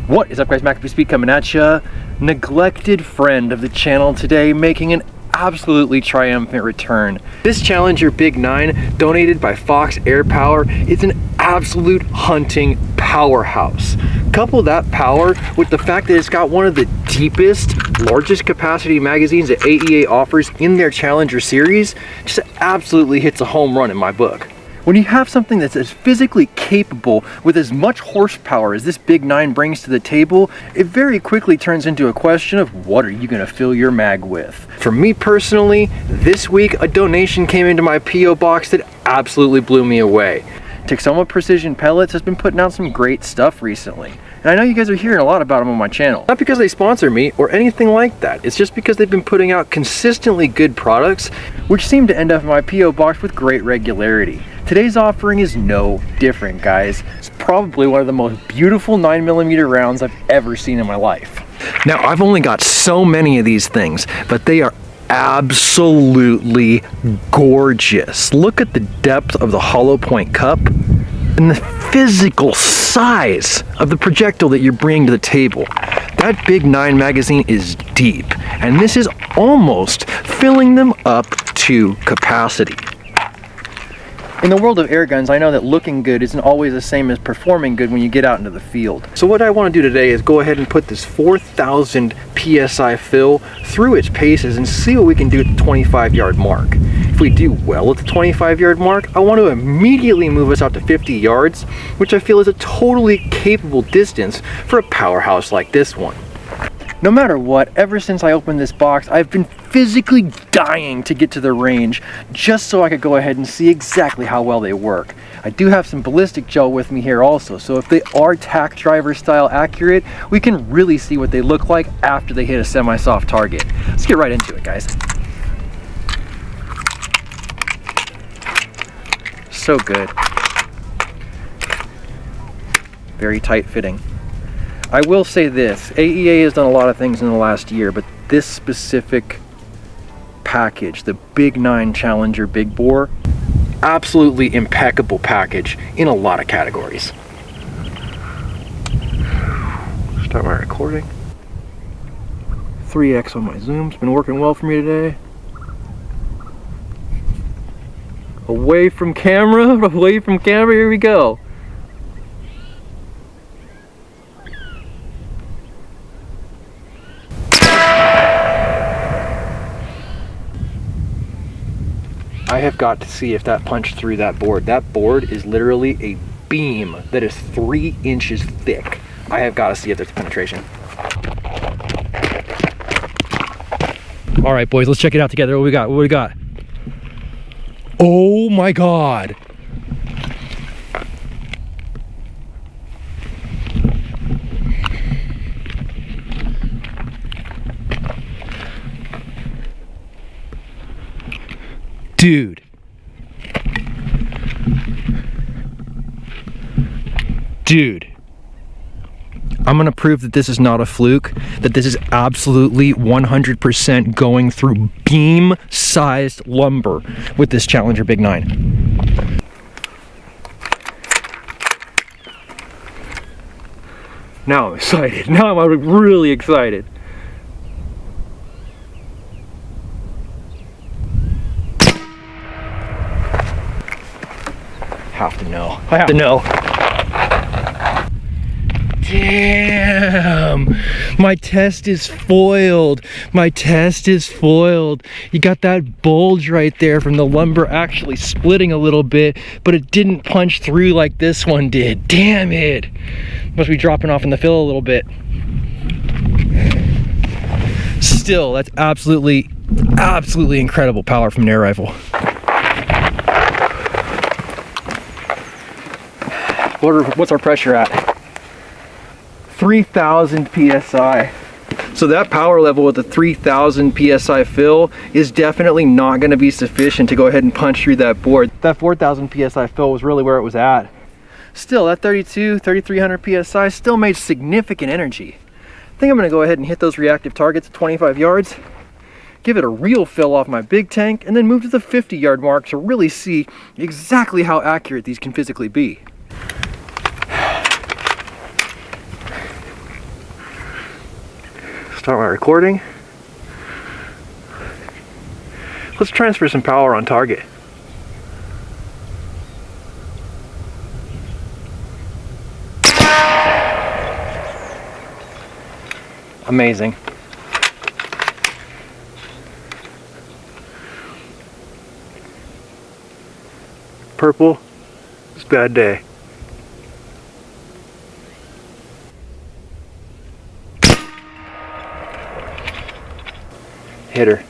What is up, guys? MACABESPEED coming at ya. Neglected friend of the channel today, making an absolutely triumphant return. This Challenger Big 9, donated by Fox Air Power, is an absolute hunting powerhouse. Couple that power with the fact that it's got one of the deepest, largest capacity magazines that AEA offers in their Challenger series, just absolutely hits a home run in my book. When you have something that's as physically capable with as much horsepower as this Big 9 brings to the table, it very quickly turns into a question of what are you going to fill your mag with. For me personally, this week a donation came into my P.O. box that absolutely blew me away. Texoma Precision Pellets has been putting out some great stuff recently, and I know you guys are hearing a lot about them on my channel. Not because they sponsor me or anything like that, it's just because they've been putting out consistently good products, which seem to end up in my P.O. box with great regularity. Today's offering is no different, guys. It's probably one of the most beautiful 9mm rounds I've ever seen in my life. Now, I've only got so many of these things, but they are absolutely gorgeous. Look at the depth of the hollow point cup and the physical size of the projectile that you're bringing to the table. That Big 9 magazine is deep, and this is almost filling them up to capacity. In the world of air guns, I know that looking good isn't always the same as performing good when you get out into the field. So what I want to do today is go ahead and put this 4,000 PSI fill through its paces and see what we can do at the 25-yard mark. If we do well at the 25-yard mark, I want to immediately move us out to 50 yards, which I feel is a totally capable distance for a powerhouse like this one. No matter what, ever since I opened this box, I've been physically dying to get to the range just so I could go ahead and see exactly how well they work. I do have some ballistic gel with me here also, so if they are tack driver style accurate, we can really see what they look like after they hit a semi-soft target. Let's get right into it, guys. So good. Very tight fitting. I will say this, AEA has done a lot of things in the last year, but this specific package, the Big 9 Challenger Big Bore, absolutely impeccable package in a lot of categories. Start my recording. 3x on my zoom's been working well for me today. Away from camera, here we go. I have got to see if that punched through that board. That board is literally a beam that is 3 inches thick. I have got to see if there's penetration. All right, boys, let's check it out together. What we got? What we got? Oh my God. Dude. I'm gonna prove that this is not a fluke, that this is absolutely 100% going through beam-sized lumber with this Challenger Big 9. Now I'm excited. Now I'm really excited. I have to know. Damn, my test is foiled. You got that bulge right there from the lumber actually splitting a little bit, but it didn't punch through like this one did. Damn it. Must be dropping off in the fill a little bit. Still, that's absolutely incredible power from an air rifle. What's our pressure at? 3,000 PSI. So that power level with the 3,000 PSI fill is definitely not going to be sufficient to go ahead and punch through that board. That 4,000 PSI fill was really where it was at. Still, that 3,300 PSI still made significant energy. I think I'm going to go ahead and hit those reactive targets at 25 yards, give it a real fill off my big tank, and then move to the 50-yard mark to really see exactly how accurate these can physically be. Start my recording. Let's transfer some power on target. Amazing. Purple, it's a bad day. Hit her.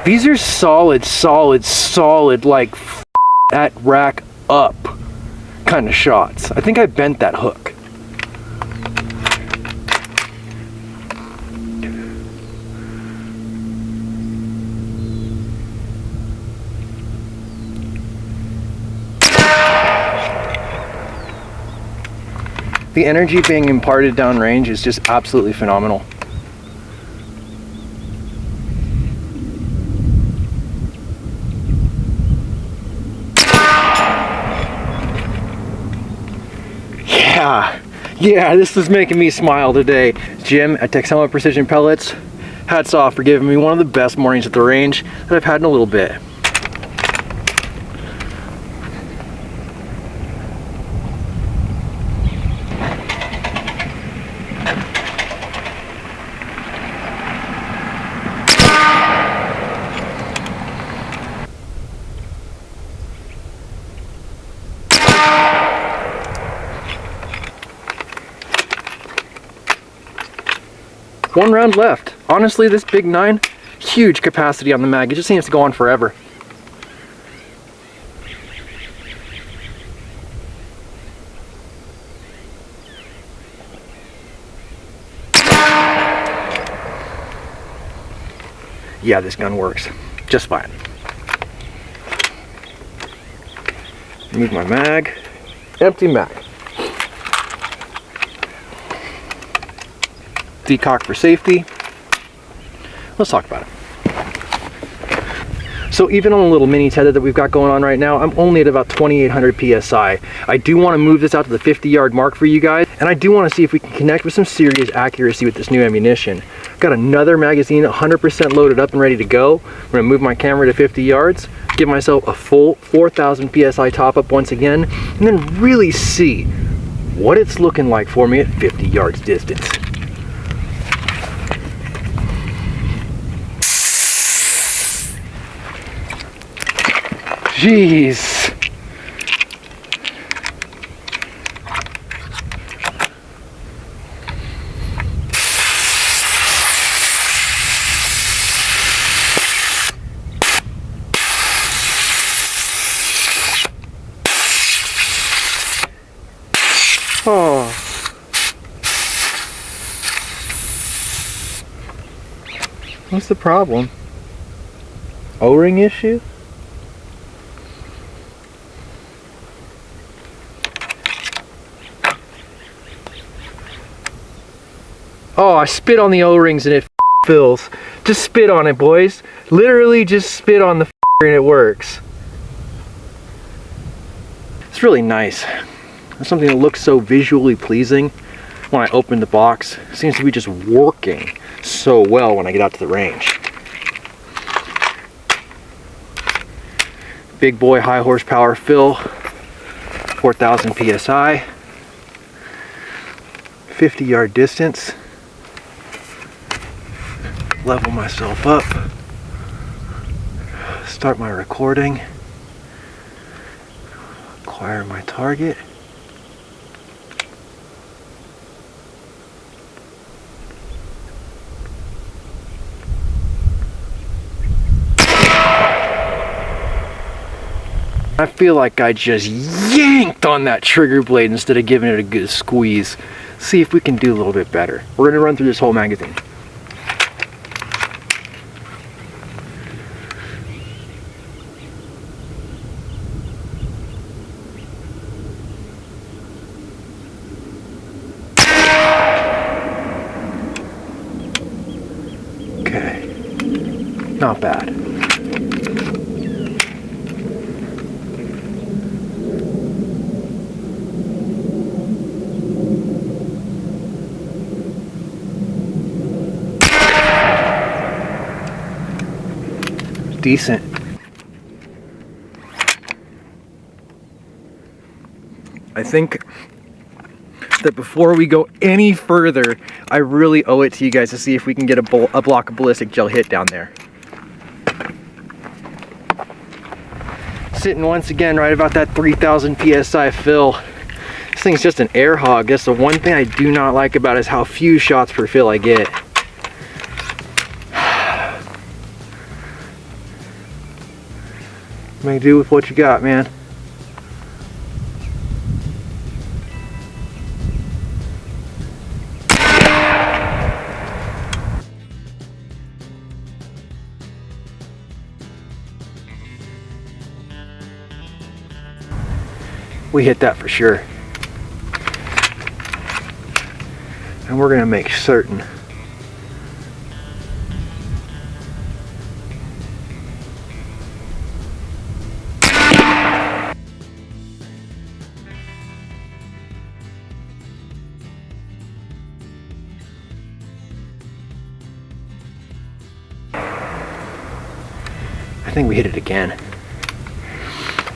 These are solid, like that rack up kind of shots. I think I bent that hook. The energy being imparted downrange is just absolutely phenomenal. Yeah, this is making me smile today. Jim at Texoma Precision Pellets, hats off for giving me one of the best mornings at the range that I've had in a little bit. One round left. Honestly, this big 9, huge capacity on the mag. It just seems to go on forever. Yeah, this gun works just fine. Move my mag. Empty mag. Decock for safety. Let's talk about it. So even on the little mini tether that we've got going on right now, I'm only at about 2,800 PSI. I do want to move this out to the 50-yard mark for you guys, and I do want to see if we can connect with some serious accuracy with this new ammunition. Got another magazine 100% loaded up and ready to go. I'm going to move my camera to 50 yards, give myself a full 4,000 PSI top up once again, and then really see what it's looking like for me at 50 yards distance. Jeez. Oh. What's the problem? O-ring issue? Oh, I spit on the O-rings and it fills. Just spit on it, boys. Literally just spit on the and it works. It's really nice. It's something that looks so visually pleasing when I open the box. It seems to be just working so well when I get out to the range. Big boy high horsepower fill, 4,000 PSI, 50-yard distance. Level myself up, start my recording, acquire my target. I feel like I just yanked on that trigger blade instead of giving it a good squeeze. See if we can do a little bit better. We're going to run through this whole magazine. Okay, not bad. decent. I think that before we go any further, I really owe it to you guys to see if we can get a block of ballistic gel hit down there. Sitting once again right about that 3,000 PSI fill. This thing's just an air hog. That's the one thing I do not like about it, is how few shots per fill I get. Make do with what you got, man. We hit that for sure. And we're gonna make certain. I think we hit it again.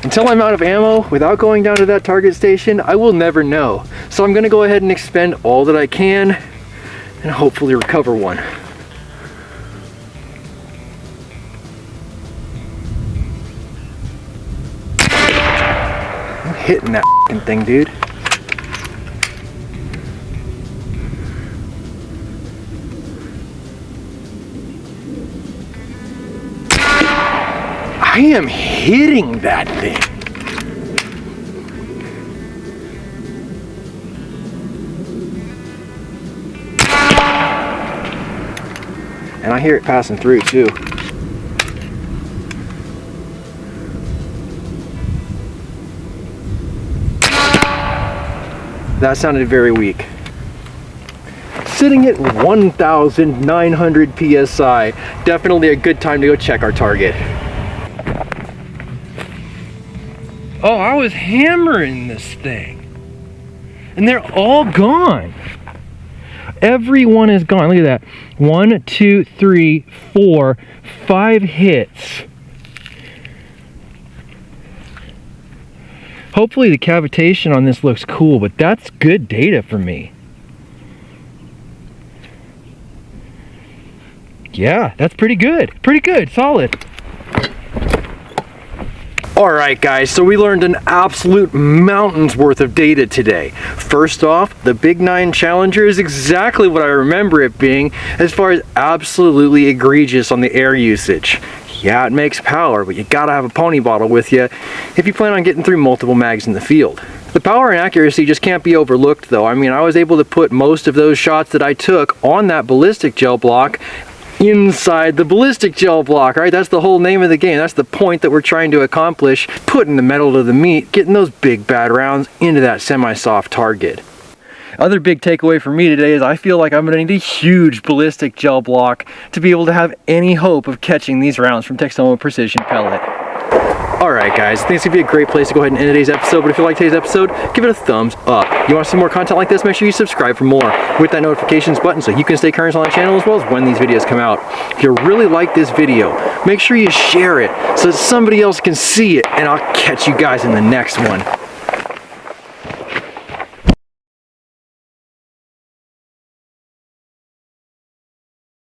Until I'm out of ammo, without going down to that target station, I will never know. So I'm gonna go ahead and expend all that I can and hopefully recover one. I'm hitting that f***ing thing, dude. I am hitting that thing. And I hear it passing through too. That sounded very weak. Sitting at 1,900 PSI. Definitely a good time to go check our target. Oh, I was hammering this thing. And they're all gone. Everyone is gone. Look at that. 1, 2, 3, 4, 5 hits. Hopefully the cavitation on this looks cool, but that's good data for me. Yeah, that's pretty good. Pretty good. Solid. Alright guys, so we learned an absolute mountain's worth of data today. First off, the Big 9 Challenger is exactly what I remember it being, as far as absolutely egregious on the air usage. Yeah, it makes power, but you gotta have a pony bottle with you if you plan on getting through multiple mags in the field. The power and accuracy just can't be overlooked though. I mean, I was able to put most of those shots that I took on that ballistic gel block inside the ballistic gel block, right? That's the whole name of the game. That's the point that we're trying to accomplish, putting the metal to the meat, getting those big bad rounds into that semi-soft target. Other big takeaway for me today is I feel like I'm going to need a huge ballistic gel block to be able to have any hope of catching these rounds from Texoma Precision Pellet. Alright guys, I think it's going to be a great place to go ahead and end today's episode, but if you like today's episode, give it a thumbs up. You want some more content like this, make sure you subscribe for more with that notifications button so you can stay current on the channel as well as when these videos come out. If you really like this video, make sure you share it so that somebody else can see it, and I'll catch you guys in the next one.